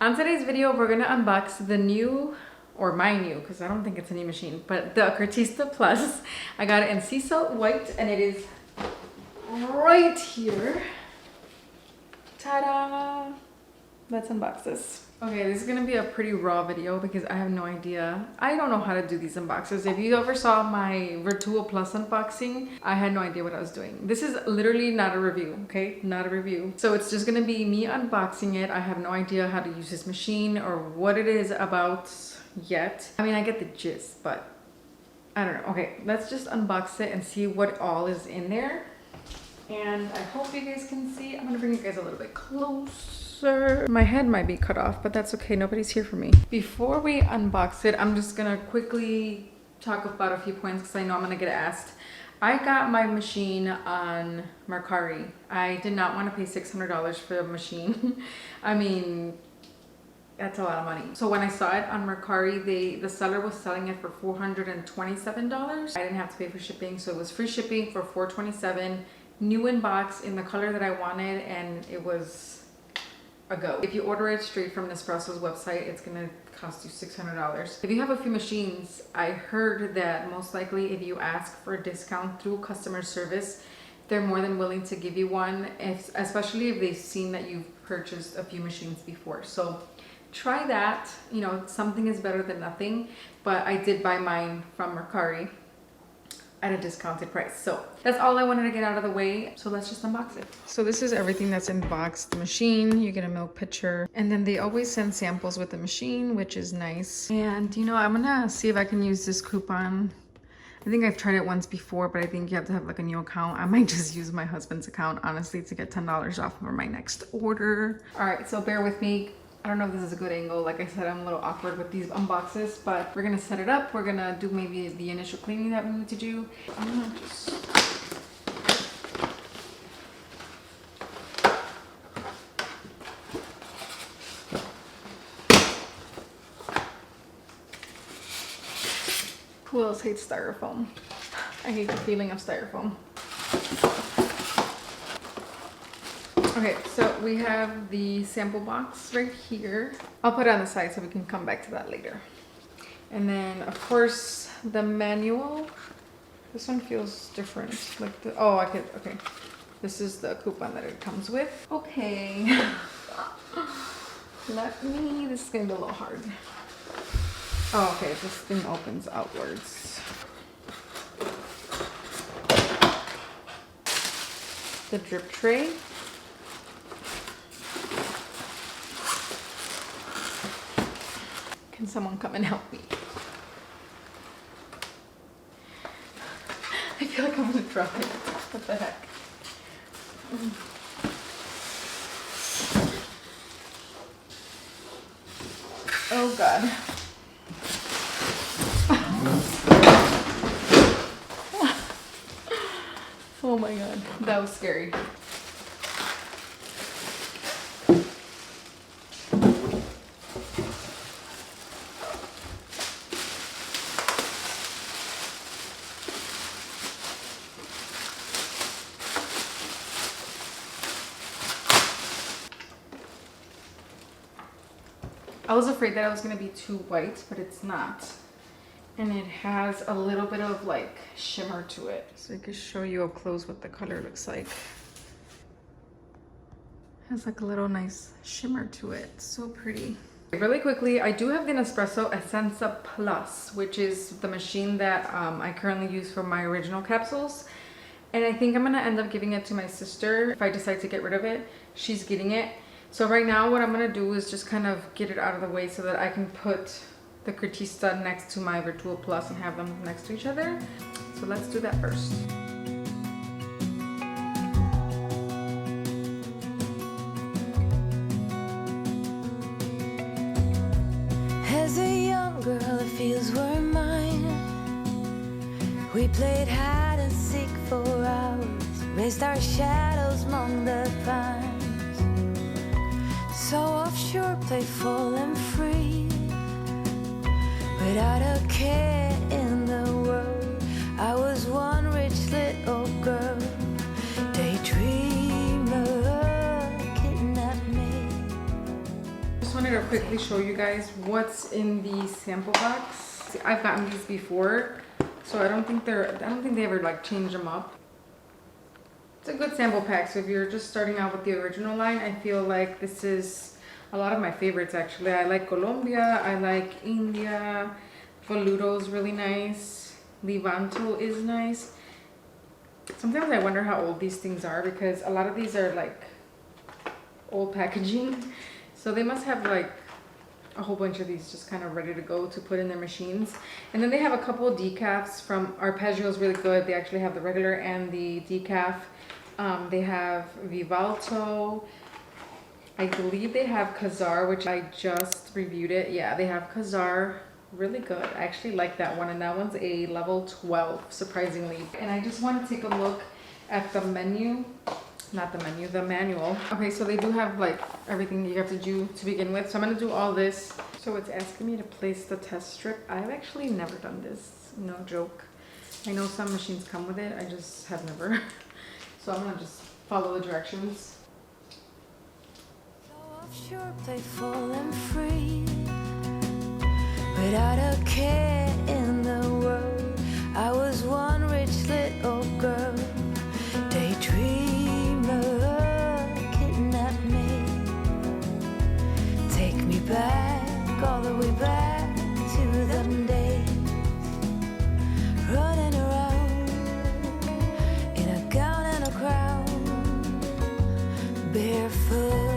On today's video, we're gonna unbox the new, or my new, because I don't think it's a new machine, but the Creatista Plus. I got it in sea salt white and it is right here. Ta-da! Let's unbox this. Okay, this is gonna be a pretty raw video because I have no idea. I don't know how to do these unboxes. If you ever saw my Virtual Plus unboxing, I had no idea what I was doing. This is literally not a review, okay? Not a review. So it's just gonna be me unboxing it. I have no idea how to use this machine or what it is about yet. I mean, I get the gist, but I don't know. Okay, let's just unbox it and see what all is in there. And I hope you guys can see. I'm gonna bring you guys a little bit closer. My head might be cut off, but that's okay. Nobody's here for me. Before we unbox it, I'm just gonna quickly talk about a few points because I know I'm gonna get asked. I got my machine on Mercari. I did not want to pay $600 for a machine. I mean, that's a lot of money. So when I saw it on Mercari, the seller was selling it for $427. I didn't have to pay for shipping, so it was free shipping for $427. New in box in the color that I wanted, and it was a go. If you order it straight from Nespresso's website, it's gonna cost you $600. If you have a few machines, I heard that most likely if you ask for a discount through customer service, they're more than willing to give you one, especially if they've seen that you've purchased a few machines before. So try that. You know, something is better than nothing, but I did buy mine from Mercari at a discounted price. So that's all I wanted to get out of the way. So let's just unbox it. So this is everything that's in the box. The machine, you get a milk pitcher, and then they always send samples with the machine, which is nice. And you know, I'm gonna see if I can use this coupon. I think I've tried it once before, but I think you have to have like a new account. I might just use my husband's account, honestly, to get $10 off for my next order. All right, so bear with me. I don't know if this is a good angle. Like I said, I'm a little awkward with these unboxes, but we're gonna set it up. We're gonna do maybe the initial cleaning that we need to do. I'm gonna just... Who else hates styrofoam? I hate the feeling of styrofoam. Okay, so we have the sample box right here. I'll put it on the side so we can come back to that later. And then, of course, the manual. This one feels different. Like the, oh, I could, okay. This is the coupon that it comes with. Okay. This is gonna be a little hard. Oh, okay, this thing opens outwards. The drip tray. Can someone come and help me? I feel like I'm gonna drop it. What the heck? Oh God. Oh my God, that was scary. I was afraid that it was going to be too white, but it's not. And it has a little bit of like shimmer to it. So I can show you up close what the color looks like. It has like a little nice shimmer to it. So pretty. Really quickly, I do have the Nespresso Essenza Plus, which is the machine that I currently use for my original capsules. And I think I'm going to end up giving it to my sister if I decide to get rid of it. She's getting it. So right now what I'm going to do is just kind of get it out of the way so that I can put the Creatista next to my Virtual Plus and have them next to each other. So let's do that first. As a young girl, the fields were mine. We played hide and seek for hours, raised our shadows among the pines. So offshore, playful and free, without a care in the world. I was one rich little girl, daydreamer, kidnapped me. Just wanted to quickly show you guys what's in the sample box. I've gotten these before, so I don't think they ever like change them up. It's a good sample pack, so if you're just starting out with the original line, I feel like this is a lot of my favorites actually. I like Colombia, I like India, Voluto's really nice, Levanto is nice. Sometimes I wonder how old these things are because a lot of these are like old packaging. So they must have like a whole bunch of these just kind of ready to go to put in their machines. And then they have a couple of decafs from Arpeggio is really good. They actually have the regular and the decaf. They have Vivalto. I believe they have Kazar, which I just reviewed it. Yeah, they have Kazar. Really good. I actually like that one, and that one's a level 12, surprisingly. And I just want to take a look at the menu. Not the menu, the manual. Okay, so they do have like everything you have to do to begin with. So I'm gonna do all this. So it's asking me to place the test strip. I've actually never done this, no joke. I know some machines come with it, I just have never. So I'm gonna just follow the directions. Offshore, playful and free, without a care in the world. I was one rich little girl, daydreamer, kidnap me, take me back, all the way back to them days, running around in a gown and a crown, barefoot.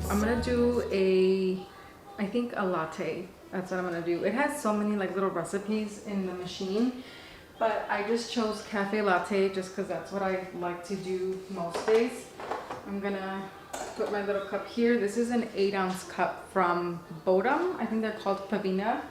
I'm gonna do I think a latte. That's what I'm gonna do. It has so many like little recipes in the machine, but I just chose cafe latte just because that's what I like to do most days. I'm gonna put my little cup here. This is an 8-ounce cup from Bodum. I think they're called Pavina.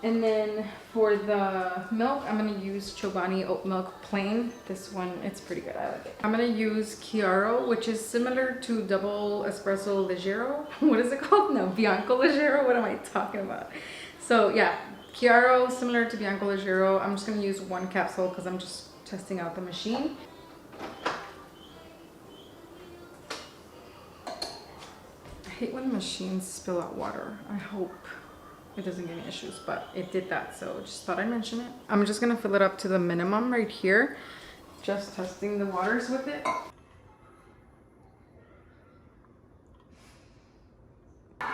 And then for the milk, I'm gonna use Chobani oat milk plain. This one, it's pretty good, I like it. I'm gonna use Chiaro, which is similar to double espresso leggero. What is it called? No, Bianco leggero, what am I talking about? So yeah, Chiaro, similar to Bianco leggero. I'm just gonna use 1 capsule because I'm just testing out the machine. I hate when machines spill out water. I hope it doesn't give me issues, but it did that, so just thought I'd mention it. I'm just gonna fill it up to the minimum right here, just testing the waters with it. I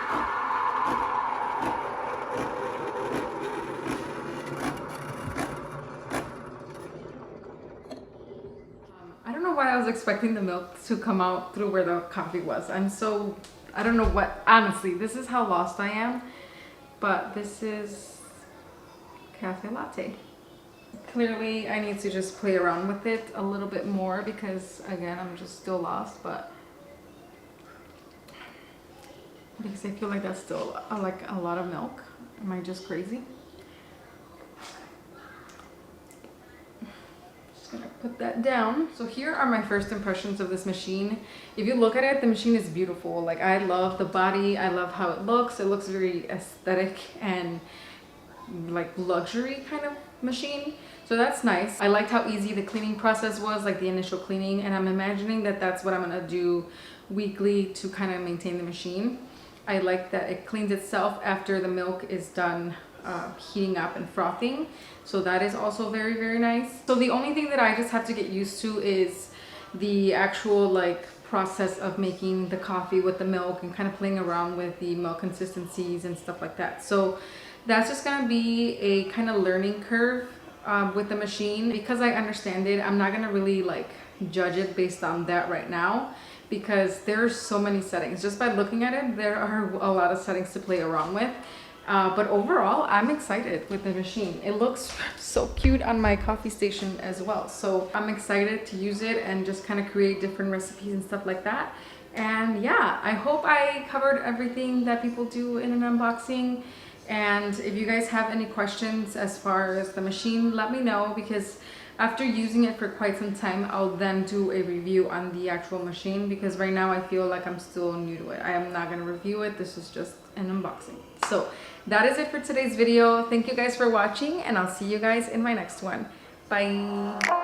don't know why I was expecting the milk to come out through where the coffee was. I don't know what, honestly, this is how lost I am. But this is cafe latte. Clearly I need to just play around with it a little bit more because again I'm just still lost, but because I feel like that's still like a lot of milk. Am I just crazy? Just gonna put that down. So here are my first impressions of this machine. If you look at it, the machine is beautiful. Like I love the body, I love how it looks. It looks very aesthetic and like luxury kind of machine. So that's nice. I liked how easy the cleaning process was, like the initial cleaning, and I'm imagining that that's what I'm gonna do weekly to kind of maintain the machine. I like that it cleans itself after the milk is done heating up and frothing. So that is also very, very nice. So the only thing that I just have to get used to is the actual like process of making the coffee with the milk and kind of playing around with the milk consistencies and stuff like that. So that's just gonna be a kind of learning curve with the machine. Because I understand it, I'm not gonna really like judge it based on that right now, because there's so many settings. Just by looking at it, there are a lot of settings to play around with. But overall, I'm excited with the machine. It looks so cute on my coffee station as well. So I'm excited to use it and just kind of create different recipes and stuff like that. And yeah, I hope I covered everything that people do in an unboxing. And if you guys have any questions as far as the machine, let me know, because After using it for quite some time, I'll then do a review on the actual machine, because right now I feel like I'm still new to it. I am not going to review it. This is just an unboxing. So that is it for today's video. Thank you guys for watching, and I'll see you guys in my next one. Bye.